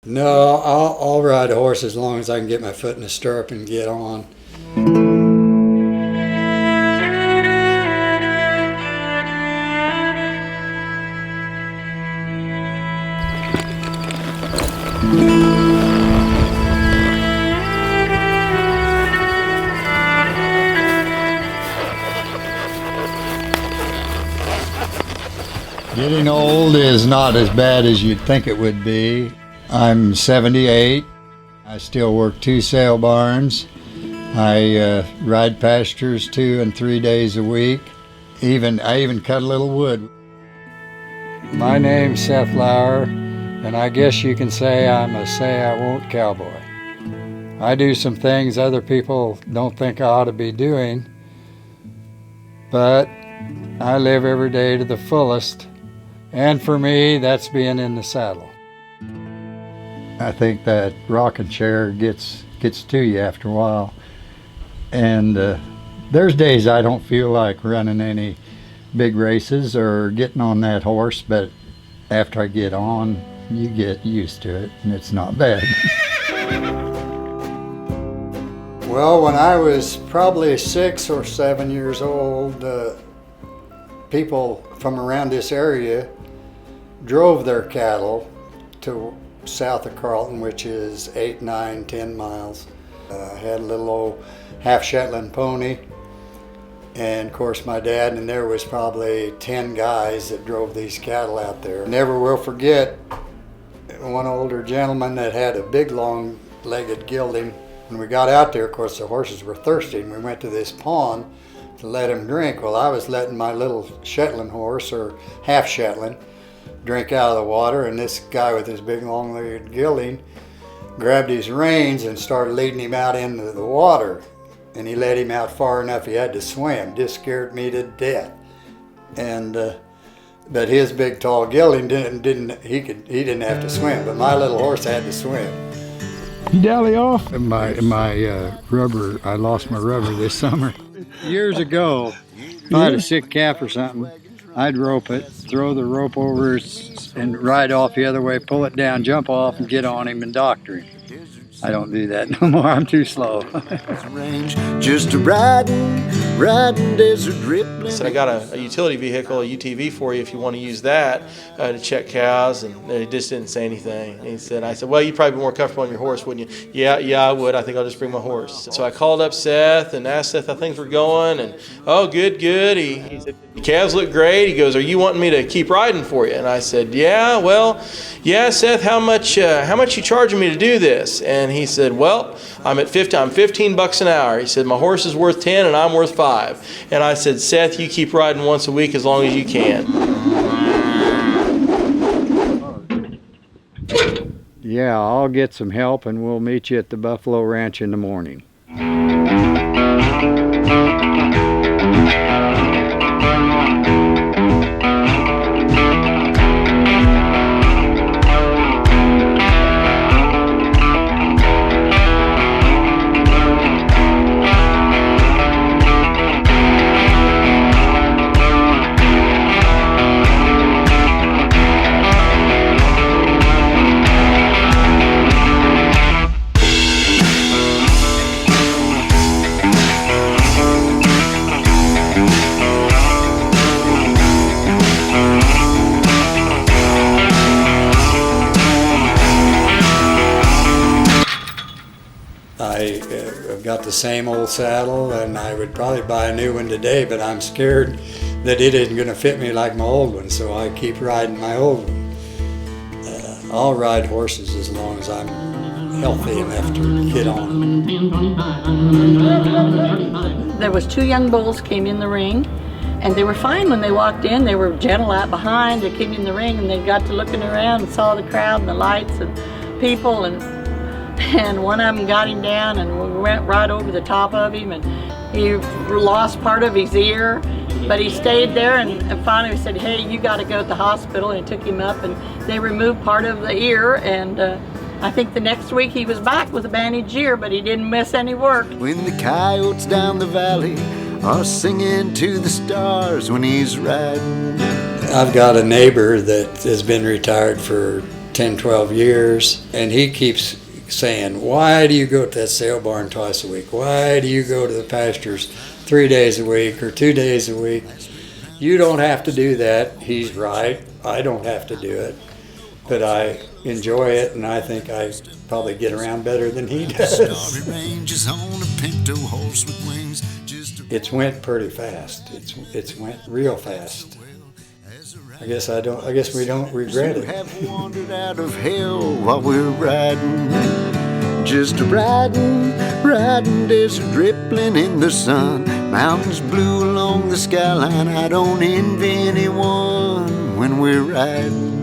No, I'll ride a horse as long as I can get my foot in the stirrup and get on. Getting old is not as bad as you'd think it would be. I'm 78. I still work 2 sale barns. I ride pastures 2 and 3 days a week. I even cut a little wood. My name's Seth Laurer, and I guess you can say I'm a say-I-won't cowboy. I do some things other people don't think I ought to be doing, but I live every day to the fullest. And for me, that's being in the saddle. I think that rocking chair gets to you after a while. And there's days I don't feel like running any big races or getting on that horse, but after I get on, you get used to it, and it's not bad. Well, when I was probably 6 or 7 years old, people from around this area drove their cattle to south of Carlton, which is 8, 9, 10 miles. I had a little old half Shetland pony, and of course my dad, and there was probably 10 guys that drove these cattle out there. Never will forget one older gentleman that had a big long-legged gelding. When we got out there, of course the horses were thirsty, and we went to this pond to let them drink. Well, I was letting my little Shetland horse, or half Shetland, drink out of the water, and this guy with his big long-legged gelding grabbed his reins and started leading him out into the water. And he let him out far enough he had to swim. Just scared me to death. And but his big tall gelding didn't have to swim, but my little horse had to swim. You dally off? My rubber, I lost my rubber this summer. Years ago, if I had a sick calf or something, I'd rope it, throw the rope over and ride off the other way, pull it down, jump off, and get on him and doctor him. I don't do that no more. I'm too slow. Just a riding desert rippling. So I got a utility vehicle, a UTV for you if you want to use that to check cows, and he just didn't say anything. And I said, well, you'd probably be more comfortable on your horse, wouldn't you? Yeah, I would. I think I'll just bring my horse. So I called up Seth and asked Seth how things were going, and oh, good. He said, the calves look great. He goes, are you wanting me to keep riding for you? And I said, yeah, Seth, how much you charging me to do this? And he said, well, I'm $15 an hour. He said, my horse is worth 10 and I'm worth 5. And I said, Seth, you keep riding once a week as long as you can. Yeah, I'll get some help and we'll meet you at the Buffalo Ranch in the morning. I've got the same old saddle, and I would probably buy a new one today, but I'm scared that it isn't going to fit me like my old one, so I keep riding my old one. I'll ride horses as long as I'm healthy enough to get on. There was 2 young bulls came in the ring, and they were fine when they walked in. They were gentle out behind. They came in the ring, and they got to looking around and saw the crowd and the lights and people, and one of them got him down, and we went right over the top of him, and he lost part of his ear, but he stayed there, and finally said, hey, you got to go to the hospital, and he took him up, and they removed part of the ear, and I think the next week he was back with a bandaged ear, but he didn't miss any work. When the coyotes down the valley are singing to the stars when he's riding. I've got a neighbor that has been retired for 10, 12 years, and he keeps saying, why do you go to that sale barn twice a week? Why do you go to the pastures 3 days a week or 2 days a week? You don't have to do that. He's right. I don't have to do it. But I enjoy it, and I think I probably get around better than he does. It's went pretty fast. It's went real fast. I guess we don't regret it. Have wandered out of hell while we're riding, just riding, desert rippling in the sun, mountains blue along the skyline. I don't envy anyone when we're riding.